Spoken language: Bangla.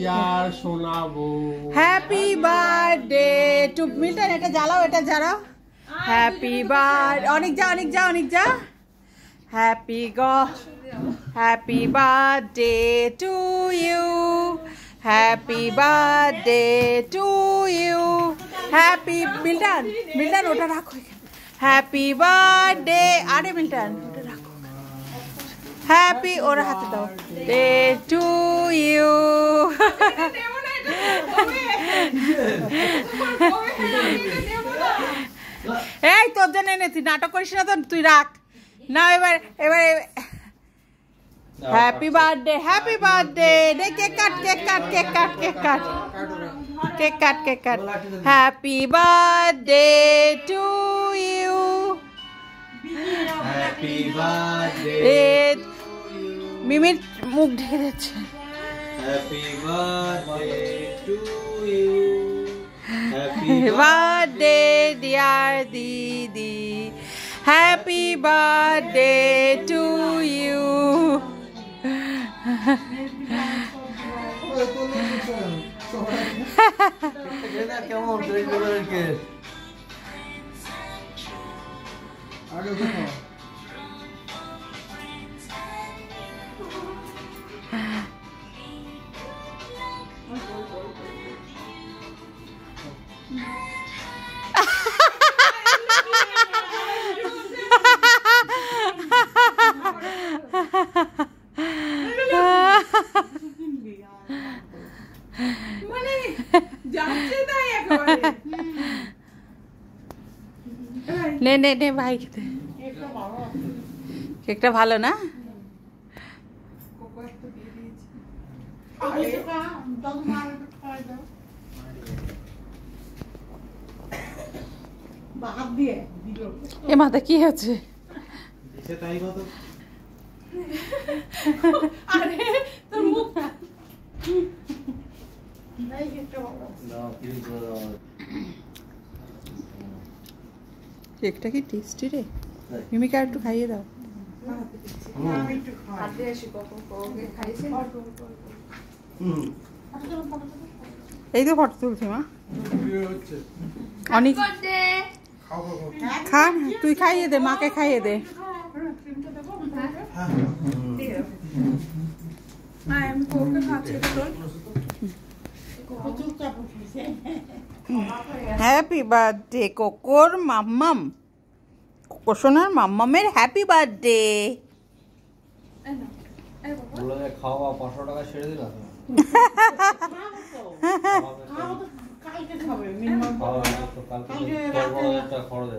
হাজার শোনাবো। Happy birthday two Milton. এটা জ্বালাও, এটা জ্বালাও। হ্যাপি বার্থডে, অনেক যা অনেক যা অনেক যা। Happy birthday to you, happy birthday to you. Happy Milton, Milton ওটা রাখো। হ্যাপি বার্থডে, আরে মিল্টন ওটা রাখো। হ্যাপি, ওর হাতে দাও। Day to you. এই তোর জন্য এনেছি, নাটক করিস না তো, তুই রাখ না। এবার এবার হ্যাপি বার্থডে, হ্যাপি বার্থডে। দে cake cut, cake cut, cake cut, cake cut, cake cut, cake cut. Happy birthday to you, happy birthday. মিমির মুখ ঢেকে যাচ্ছে। Happy birthday to you, happy birthday dear দিদি, হ্যাপি বার্থডে টু ইউ। কেমন নে নে নে ভাই খেতে। কেকটা ভালো না? এ মাথা কি আছে? কেকটা কি টেস্টি রে। মিমিকা একটু খাইয়ে দাও। এই তো ফটো তুলছি মা। অনেক খা, তুই খাইয়ে দে, মাকে খাইয়ে দে। হ্যাপি বার্থডে কোকোর মাম্মাম, কোকো সোনার মাম্মামের হ্যাপি বার্থডে। খাওয়া 500 টাকা ছেড়ে দিলাম। কালকে খরচ